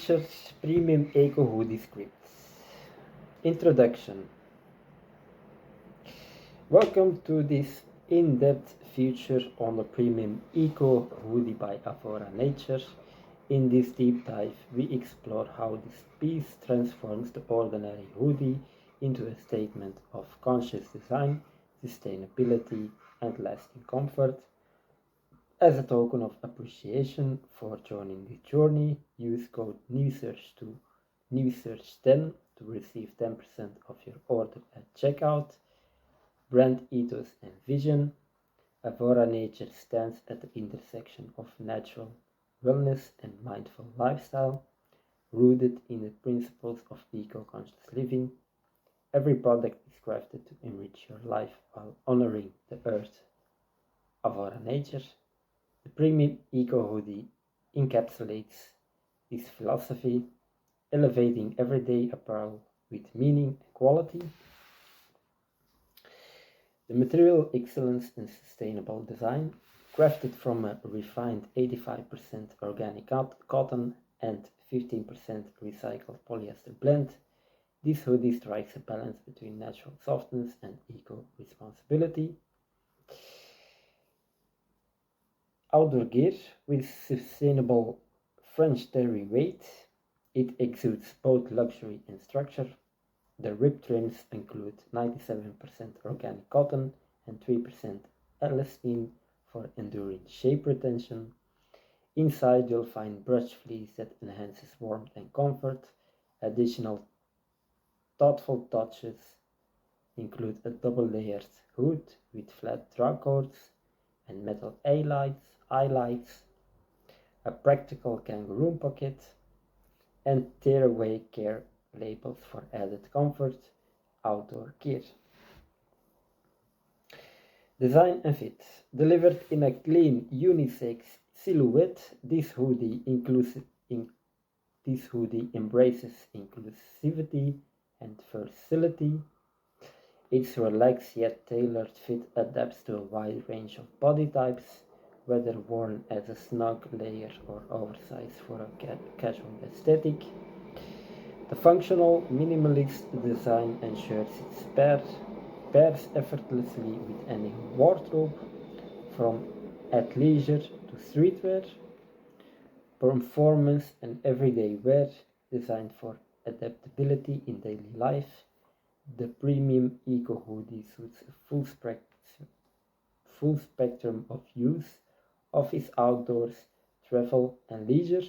Nature's Premium Eco Hoodie scripts. Introduction. Welcome to this in-depth feature on the Premium Eco Hoodie by Avora Nature. In this deep dive, we explore how this piece transforms the ordinary hoodie into a statement of conscious design, sustainability, and lasting comfort. As a token of appreciation for joining the journey, use code NEWSEARCH10 to receive 10% of your order at checkout. Brand ethos and vision. Avora Nature stands at the intersection of natural wellness and mindful lifestyle, rooted in the principles of eco-conscious living. Every product is crafted to enrich your life while honoring the earth. Avora Nature. The Premium Eco Hoodie encapsulates this philosophy, elevating everyday apparel with meaning and quality. The material excellence and sustainable design, crafted from a refined 85% organic cotton and 15% recycled polyester blend, this hoodie strikes a balance between natural softness and eco-responsibility. Outdoor gear with sustainable French terry weight. It exudes both luxury and structure. The rib trims include 97% organic cotton and 3% elastine for enduring shape retention. Inside you'll find brushed fleece that enhances warmth and comfort. Additional thoughtful touches include a double-layered hood with flat drag cords and metal eyelights, a practical kangaroo pocket, and tear-away care labels for added comfort. Outdoor gear. Design and fit. Delivered in a clean unisex silhouette, this hoodie embraces inclusivity and versatility. Its relaxed yet tailored fit adapts to a wide range of body types, whether worn as a snug layer or oversized for a casual aesthetic. The functional, minimalist design ensures it pairs effortlessly with any wardrobe, from athleisure to streetwear, performance and everyday wear, designed for adaptability in daily life. The Premium Eco Hoodie suits a full spectrum of use: office, outdoors, travel and leisure.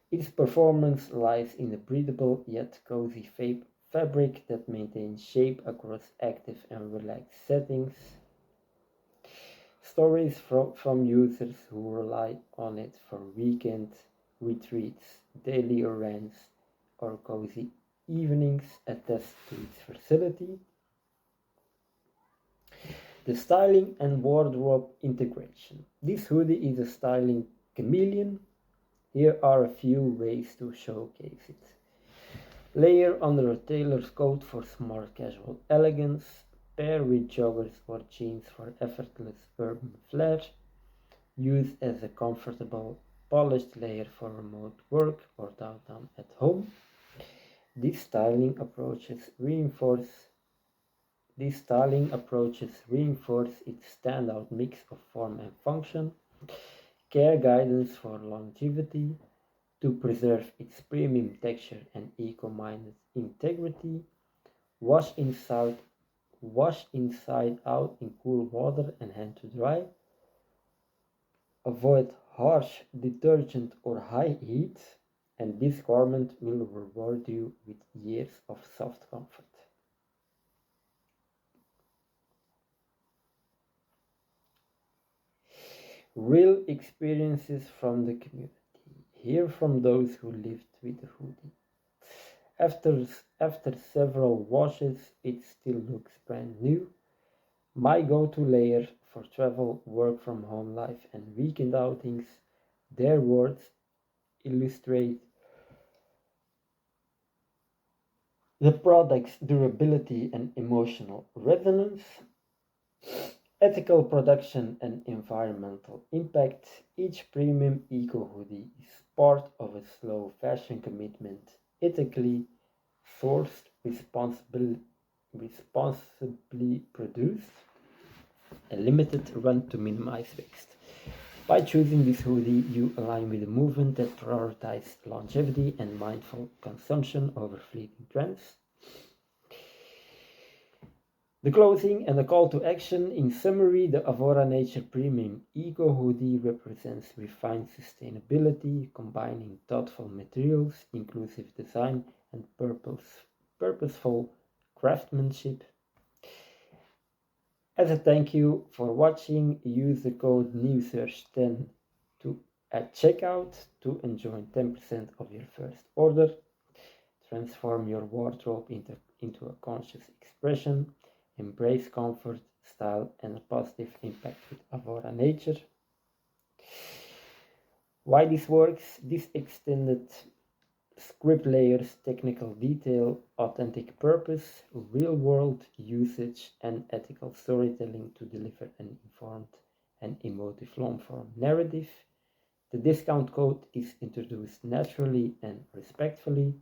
Its performance lies in the breathable yet cozy fabric that maintains shape across active and relaxed settings. Stories from users who rely on it for weekend retreats, daily errands, or cozy evenings attest to its versatility. The styling and wardrobe integration. This hoodie is a styling chameleon. Here are a few ways to showcase it. Layer under a tailor's coat for smart casual elegance. Pair with joggers or jeans for effortless urban flair. Use as a comfortable polished layer for remote work or downtime at home. These styling approaches reinforce its standout mix of form and function. Care guidance for longevity to preserve its premium texture and eco-minded integrity. Wash inside out in cool water and hand to dry. Avoid harsh detergent or high heat, and this garment will reward you with years of soft comfort. Real experiences from the community. Hear from those who lived with the hoodie. After several washes, it still looks brand new. My go-to layer for travel, work from home life and weekend outings. Their words illustrate the product's durability and emotional resonance. Ethical production and environmental impact. Each Premium Eco Hoodie is part of a slow fashion commitment, ethically sourced, responsibly produced, a limited run to minimize waste. By choosing this hoodie, you align with a movement that prioritizes longevity and mindful consumption over fleeting trends. The clothing and the call to action. In summary, the Avora Nature Premium Eco Hoodie represents refined sustainability, combining thoughtful materials, inclusive design, and purposeful craftsmanship. As a thank you for watching, use the code NEWSEARCH10 at checkout to enjoy 10% of your first order. Transform your wardrobe into a conscious expression. Embrace comfort, style, and a positive impact with Avora Nature. Why this works? This extended script layers technical detail, authentic purpose, real-world usage, and ethical storytelling to deliver an informed and emotive long-form narrative. The discount code is introduced naturally and respectfully,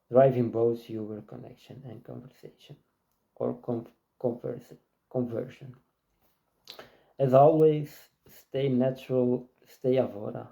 driving both viewer connection and conversation or conversion. As always, stay natural, stay Avora.